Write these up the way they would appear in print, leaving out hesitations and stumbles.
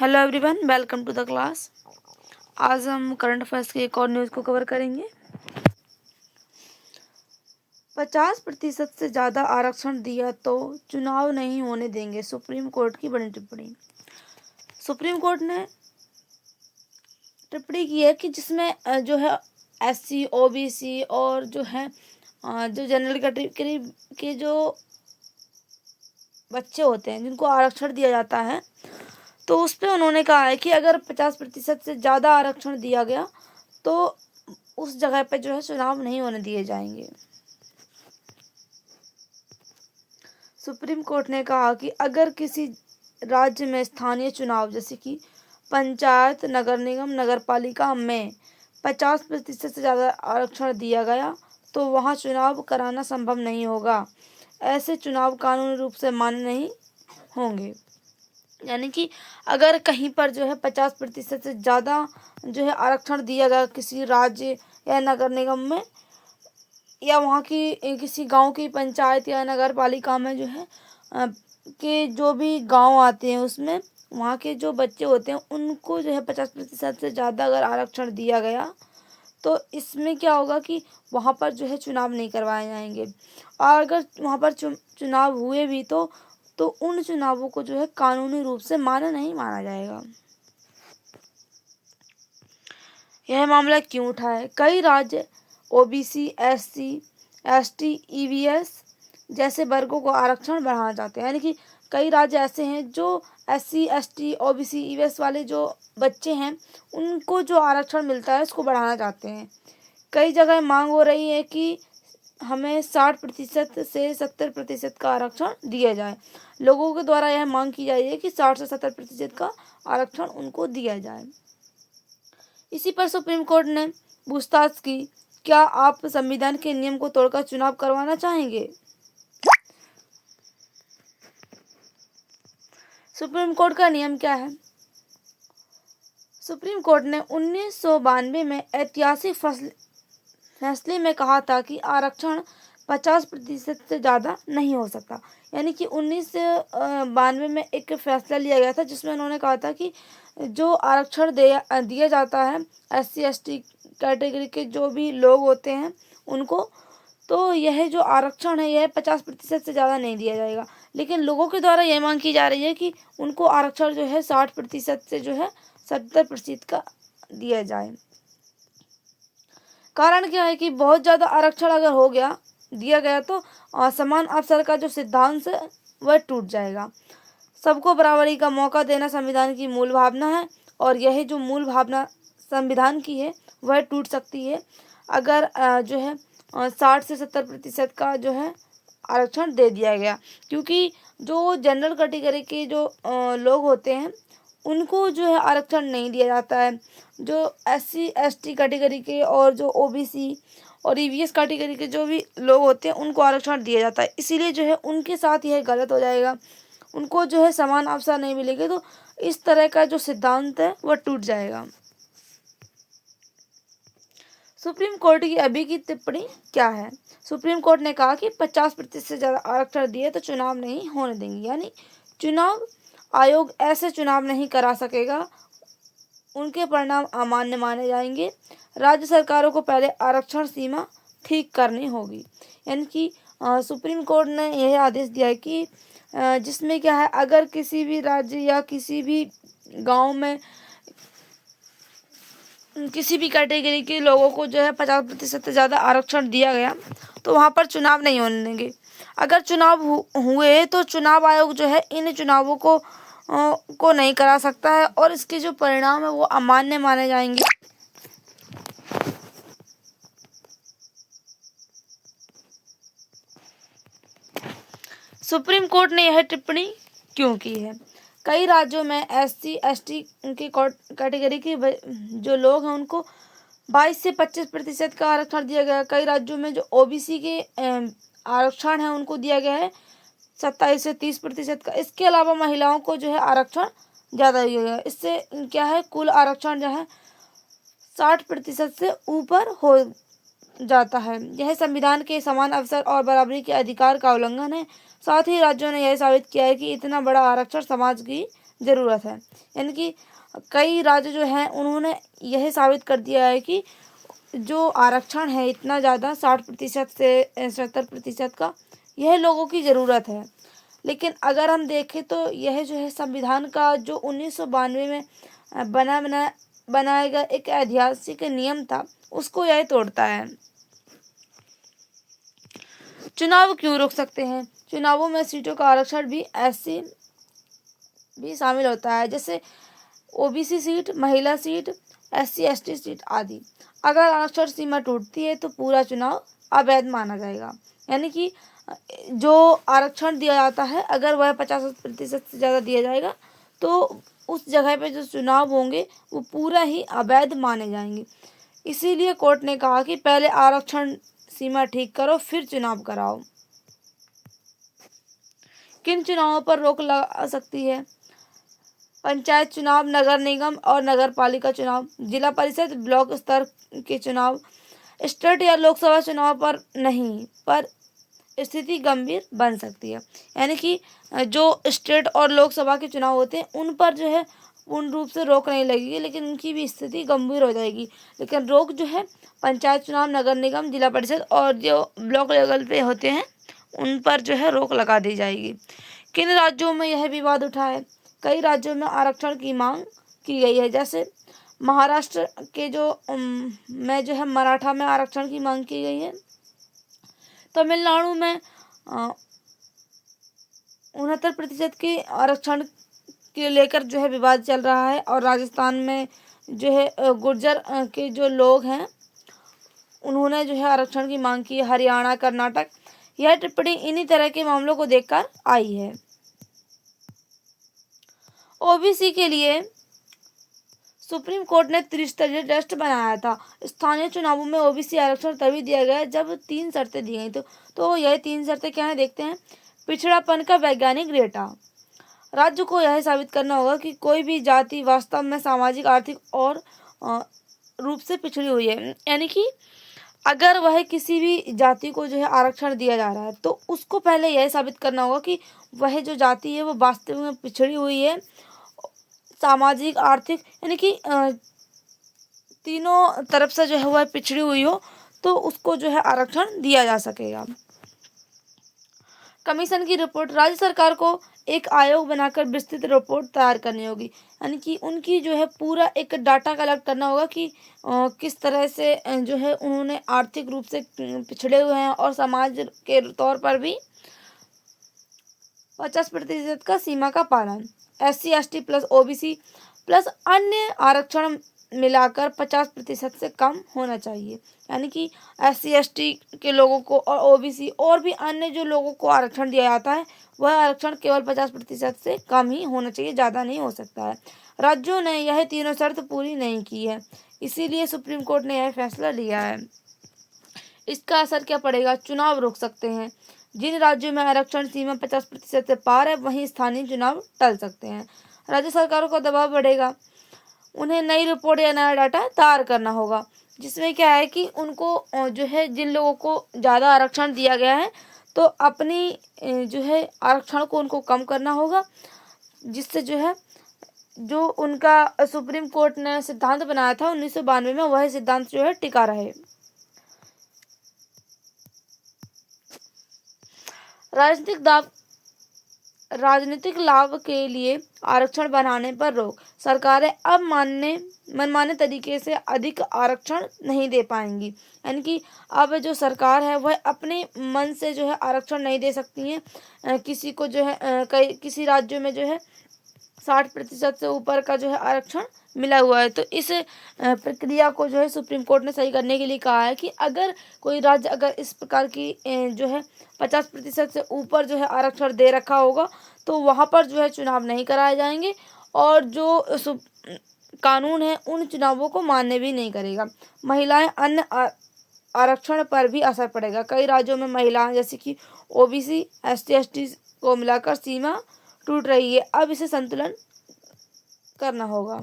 Hello everyone, welcome to the class. आज हम current affairs की एक और न्यूज़ को कवर करेंगे। 50% से ज़्यादा आरक्षण दिया तो चुनाव नहीं होने देंगे, सुप्रीम कोर्ट की बड़ी टिप्पणी। सुप्रीम कोर्ट ने टिप्पणी की है कि जिसमें जो है एससी, ओबीसी और जो है जो जनरल कैटेगरी के जो बच्चे होते हैं जिनको आरक्षण दिया जाता है, तो उस पर उन्होंने कहा है कि अगर 50% से ज़्यादा आरक्षण दिया गया तो उस जगह पे जो है चुनाव नहीं होने दिए जाएंगे। सुप्रीम कोर्ट ने कहा कि अगर किसी राज्य में स्थानीय चुनाव जैसे कि पंचायत, नगर निगम, नगर पालिका में 50% से ज़्यादा आरक्षण दिया गया तो वहाँ चुनाव कराना संभव नहीं होगा। ऐसे चुनाव कानूनी रूप से मान्य नहीं होंगे। यानी कि अगर कहीं पर जो है 50% से ज़्यादा जो है आरक्षण दिया गया किसी राज्य या नगर निगम में या वहाँ की किसी गांव की पंचायत या नगर पालिका में जो है के जो भी गांव आते हैं उसमें वहाँ के जो बच्चे होते हैं उनको जो है 50% से ज़्यादा अगर आरक्षण दिया गया तो इसमें क्या होगा कि वहाँ पर जो है चुनाव नहीं करवाए जाएंगे। और अगर वहाँ पर चुनाव हुए भी तो उन चुनावों को जो है कानूनी रूप से मान्य नहीं माना जाएगा। यह मामला क्यों उठा है? कई राज्य ओबीसी, एससी, एसटी, ईवीएस जैसे वर्गों को आरक्षण बढ़ाना चाहते हैं। यानी कि कई राज्य ऐसे हैं जो एससी, एसटी, ओबीसी, ईवीएस वाले जो बच्चे हैं उनको जो आरक्षण मिलता है उसको बढ़ाना चाहते हैं। कई जगह मांग हो रही है कि हमें 60% से 70% का आरक्षण दिया जाए। लोगों के द्वारा यह मांग की जा रही है कि 60 से 70% का आरक्षण उनको दिया जाए। इसी पर सुप्रीम कोर्ट ने पूछताछ की, क्या आप संविधान के नियम को तोड़कर चुनाव करवाना चाहेंगे? सुप्रीम कोर्ट का नियम क्या है? सुप्रीम कोर्ट ने 1992 में ऐतिहासिक फैसले में कहा था कि आरक्षण 50% से ज़्यादा नहीं हो सकता। यानी कि 1992 में एक फैसला लिया गया था जिसमें उन्होंने कहा था कि जो आरक्षण दिया जाता है एससी, एसटी कैटेगरी के जो भी लोग होते हैं उनको, तो यह जो आरक्षण है यह 50% से ज़्यादा नहीं दिया जाएगा। लेकिन लोगों के द्वारा यह मांग की जा रही है कि उनको आरक्षण जो है 60% से जो है 70% का दिया जाए। कारण क्या है कि बहुत ज़्यादा आरक्षण अगर हो गया दिया गया तो समान अवसर का जो सिद्धांत है वह टूट जाएगा। सबको बराबरी का मौका देना संविधान की मूल भावना है और यह जो मूल भावना संविधान की है वह टूट सकती है अगर जो है 60 से 70% का जो है आरक्षण दे दिया गया। क्योंकि जो जनरल कैटेगरी के जो लोग होते हैं उनको जो है आरक्षण नहीं दिया जाता है। जो एससी, एसटी कैटेगरी के और जो ओबीसी और ईवीएस कैटेगरी के जो भी लोग होते हैं उनको आरक्षण दिया जाता है। इसीलिए जो है उनके साथ यह गलत हो जाएगा, उनको जो है समान अवसर नहीं मिलेंगे, तो इस तरह का जो सिद्धांत है वह टूट जाएगा। सुप्रीम कोर्ट की अभी की टिप्पणी क्या है? सुप्रीम कोर्ट ने कहा कि 50% से ज़्यादा आरक्षण दिए तो चुनाव नहीं होने देंगे। यानी चुनाव आयोग ऐसे चुनाव नहीं करा सकेगा, उनके परिणाम अमान्य माने जाएंगे। राज्य सरकारों को पहले आरक्षण सीमा ठीक करनी होगी। यानी कि सुप्रीम कोर्ट ने यह आदेश दिया है कि जिसमें क्या है, अगर किसी भी राज्य या किसी भी गांव में किसी भी कैटेगरी के लोगों को जो है 50% से ज़्यादा आरक्षण दिया गया तो वहाँ पर चुनाव नहीं होने देंगे। अगर चुनाव हुए तो चुनाव आयोग जो है इन चुनावों को नहीं करा सकता है और इसके जो परिणाम है वो अमान्य माने जाएंगे। सुप्रीम कोर्ट ने यह टिप्पणी क्यों की है? कई राज्यों में एससी, एसटी के कैटेगरी के जो लोग हैं उनको 22 से 25% का आरक्षण दिया गया है। कई राज्यों में जो ओबीसी के आरक्षण है उनको दिया गया है 27 से 30% का। इसके अलावा महिलाओं को जो है आरक्षण ज़्यादा दिया गया है। इससे क्या है, कुल आरक्षण जो है 60% से ऊपर हो जाता है। यह संविधान के समान अवसर और बराबरी के अधिकार का उल्लंघन है। साथ ही राज्यों ने यह साबित किया है कि इतना बड़ा आरक्षण समाज की ज़रूरत है। यानी कि कई राज्य जो हैं उन्होंने यह साबित कर दिया है कि जो आरक्षण है इतना ज़्यादा 60% से 70% का, यह लोगों की ज़रूरत है। लेकिन अगर हम देखें तो यह जो है संविधान का जो 1992 में बनाया गया एक ऐतिहासिक नियम था, उसको यह तोड़ता है। चुनाव क्यों रोक सकते हैं? चुनावों में सीटों का आरक्षण भी ऐसी भी शामिल होता है, जैसे ओबीसी सीट, महिला सीट, एससी एसटी सीट आदि। अगर आरक्षण सीमा टूटती है तो पूरा चुनाव अवैध माना जाएगा। यानी कि जो आरक्षण दिया जाता है, अगर वह 50% से ज़्यादा दिया जाएगा तो उस जगह पे जो चुनाव होंगे वो पूरा ही अवैध माने जाएंगे। इसीलिए कोर्ट ने कहा कि पहले आरक्षण सीमा ठीक करो, फिर चुनाव कराओ। किन चुनावों पर रोक लगा सकती है? पंचायत चुनाव, नगर निगम और नगर पालिका चुनाव, जिला परिषद, ब्लॉक स्तर के चुनाव, स्टेट या लोकसभा चुनाव पर नहीं, पर स्थिति गंभीर बन सकती है। यानी कि जो स्टेट और लोकसभा के चुनाव होते हैं उन पर जो है पूर्ण रूप से रोक नहीं लगेगी, लेकिन उनकी भी स्थिति गंभीर हो जाएगी। लेकिन रोक जो है पंचायत चुनाव, नगर निगम, जिला परिषद और जो ब्लॉक लेवल पे होते हैं उन पर जो है रोक लगा दी जाएगी। किन राज्यों में यह विवाद उठा है? कई राज्यों में आरक्षण की मांग की गई है, जैसे महाराष्ट्र के में जो है मराठा में आरक्षण की मांग की गई है। तमिलनाडु में 69% के आरक्षण के लेकर जो है विवाद चल रहा है, और राजस्थान में जो है गुर्जर के जो लोग हैं उन्होंने जो है आरक्षण की मांग की। हरियाणा, कर्नाटक, यह टिप्पणी इन्हीं तरह के मामलों को देखकर आई है। ओबीसी के लिए सुप्रीम कोर्ट ने त्रिस्तरीय टेस्ट बनाया था। स्थानीय चुनावों में ओबीसी आरक्षण तभी दिया गया जब 3 शर्तें दी गई। तो यह 3 शर्तें क्या है देखते हैं। पिछड़ापन का वैज्ञानिक डेटा। राज्य को यह साबित करना होगा कि कोई भी जाति वास्तव में सामाजिक, आर्थिक और रूप से पिछड़ी हुई है। यानी कि अगर वह किसी भी जाति को जो है आरक्षण दिया जा रहा है तो उसको पहले यह साबित करना होगा कि वह जो जाति है वो वास्तव में पिछड़ी हुई है, सामाजिक, आर्थिक, यानी कि तीनों तरफ से जो है वह पिछड़ी हुई हो, तो उसको जो है आरक्षण दिया जा सकेगा। कमीशन की रिपोर्ट। राज्य सरकार को एक आयोग बनाकर विस्तृत रिपोर्ट तैयार करनी होगी। यानी कि उनकी जो है पूरा एक डाटा कलेक्ट करना होगा कि किस तरह से जो है उन्होंने आर्थिक रूप से पिछड़े हुए हैं, और समाज के तौर पर भी 50% का सीमा का पालन। SC ST plus OBC plus अन्य आरक्षण मिलाकर 50% से कम होना चाहिए। यानी कि एससी एसटी के लोगों को और ओबीसी और भी अन्य जो लोगों को आरक्षण दिया जाता है वह आरक्षण केवल 50% से कम ही होना चाहिए, ज़्यादा नहीं हो सकता है। राज्यों ने यह तीनों शर्त पूरी नहीं की है, इसीलिए सुप्रीम कोर्ट ने यह फैसला लिया है। इसका असर क्या पड़ेगा? चुनाव रोक सकते हैं। जिन राज्यों में आरक्षण सीमा 50% से पार है वहीं स्थानीय चुनाव टल सकते हैं। राज्य सरकारों का दबाव बढ़ेगा, उन्हें नई रिपोर्ट या नया डाटा तैयार करना होगा, जिसमें क्या है कि उनको जो है जिन लोगों को ज़्यादा आरक्षण दिया गया है तो अपनी जो है आरक्षण को उनको कम करना होगा, जिससे जो है जो उनका सुप्रीम कोर्ट ने सिद्धांत बनाया था 1992 में वह सिद्धांत जो है टिका रहे। राजनीतिक लाभ के लिए आरक्षण बनाने पर रोक। सरकारें अब मनमाने तरीके से अधिक आरक्षण नहीं दे पाएंगी। यानी कि अब जो सरकार है वह अपने मन से जो है आरक्षण नहीं दे सकती है। किसी को जो है किसी राज्यों में जो है 60% से ऊपर का जो है आरक्षण मिला हुआ है, तो इस प्रक्रिया को जो है सुप्रीम कोर्ट ने सही करने के लिए कहा है कि अगर कोई राज्य अगर इस प्रकार की जो है 50% से ऊपर जो है आरक्षण दे रखा होगा तो वहाँ पर जो है चुनाव नहीं कराए जाएंगे, और जो कानून है उन चुनावों को मान्य भी नहीं करेगा। महिलाएं अन्य आरक्षण पर भी असर पड़ेगा। कई राज्यों में महिलाएं जैसे कि ओबीसी, एसटी, एसटी को मिलाकर सीमा टूट रही है, अब इसे संतुलन करना होगा।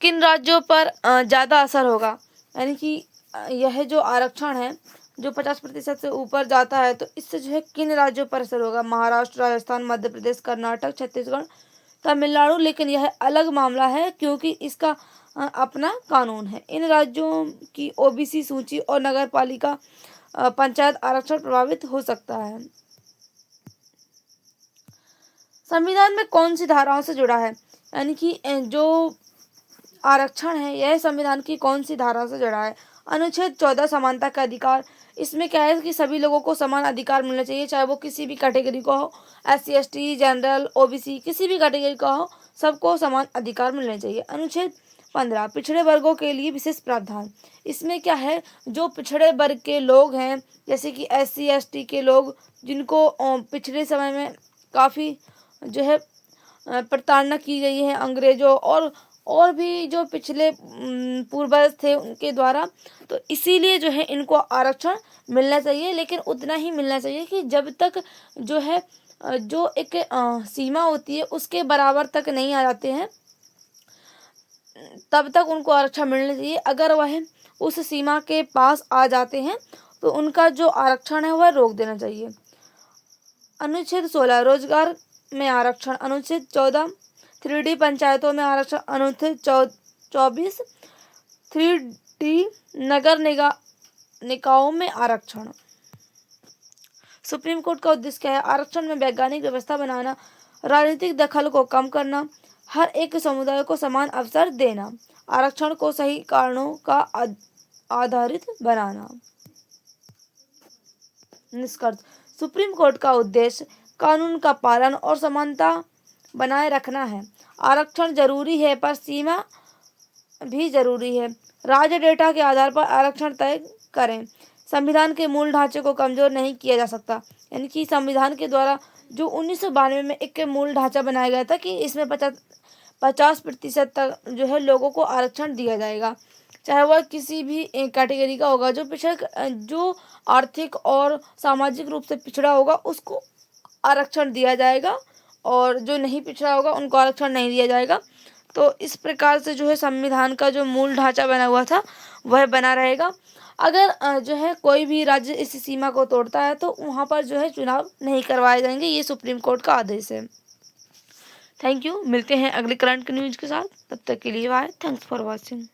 किन राज्यों पर ज़्यादा असर होगा? यानी कि यह जो आरक्षण है जो 50% से ऊपर जाता है तो इससे जो है किन राज्यों पर असर होगा? महाराष्ट्र, राजस्थान, मध्य प्रदेश, कर्नाटक, छत्तीसगढ़, तमिलनाडु, लेकिन यह अलग मामला है क्योंकि इसका अपना कानून है। इन राज्यों की ओबीसी सूची और नगरपालिका पंचायत आरक्षण प्रभावित हो सकता है। संविधान में कौन सी धाराओं से जुड़ा है, यानी कि जो आरक्षण है यह संविधान की कौन सी धारा से जुड़ा है। अनुच्छेद 14 समानता का अधिकार। इसमें क्या है कि सभी लोगों को समान अधिकार मिलना चाहिए, चाहे वो किसी भी कैटेगरी का हो, SC ST जनरल OBC किसी भी कैटेगरी का हो, सबको समान अधिकार मिलने चाहिए। अनुच्छेद 15 पिछड़े वर्गों के लिए विशेष प्रावधान। इसमें क्या है, जो पिछड़े वर्ग के लोग हैं जैसे कि SC ST के लोग, जिनको पिछले समय में काफ़ी जो है प्रताड़ना की गई है अंग्रेजों और भी जो पिछले पूर्वज थे उनके द्वारा, तो इसीलिए जो है इनको आरक्षण मिलना चाहिए, लेकिन उतना ही मिलना चाहिए कि जब तक जो है जो एक सीमा होती है उसके बराबर तक नहीं आ जाते हैं तब तक उनको आरक्षण मिलना चाहिए। अगर वह उस सीमा के पास आ जाते हैं तो उनका जो आरक्षण है वह रोक देना चाहिए। अनुच्छेद 16 रोजगार में आरक्षण। अनुच्छेद 14 3D पंचायतों में आरक्षण। अनुच्छेद 24 3D नगर निकायों में आरक्षण। सुप्रीम कोर्ट का उद्देश्य क्या है? आरक्षण में वैज्ञानिक व्यवस्था बनाना, राजनीतिक दखल को कम करना, हर एक समुदाय को समान अवसर देना, आरक्षण को सही कारणों का आधारित बनाना। निष्कर्ष, सुप्रीम कोर्ट का उद्देश्य कानून का पालन और समानता बनाए रखना है। आरक्षण जरूरी है पर सीमा भी जरूरी है। राज्य डेटा के आधार पर आरक्षण तय करें। संविधान के मूल ढांचे को कमजोर नहीं किया जा सकता, यानी कि संविधान के द्वारा जो 1992 में एक मूल ढांचा बनाया गया था कि इसमें 50% तक जो है लोगों को आरक्षण दिया जाएगा, चाहे वह किसी भी कैटेगरी का होगा। जो आर्थिक और सामाजिक रूप से पिछड़ा होगा उसको आरक्षण दिया जाएगा और जो नहीं पिछड़ा होगा उनको आरक्षण नहीं दिया जाएगा। तो इस प्रकार से जो है संविधान का जो मूल ढांचा बना हुआ था वह बना रहेगा। अगर जो है कोई भी राज्य इस सीमा को तोड़ता है तो वहाँ पर जो है चुनाव नहीं करवाए जाएंगे। ये सुप्रीम कोर्ट का आदेश है। Thank you. मिलते हैं अगले करंट न्यूज के साथ, तब तक के लिए बाय। Thanks for watching.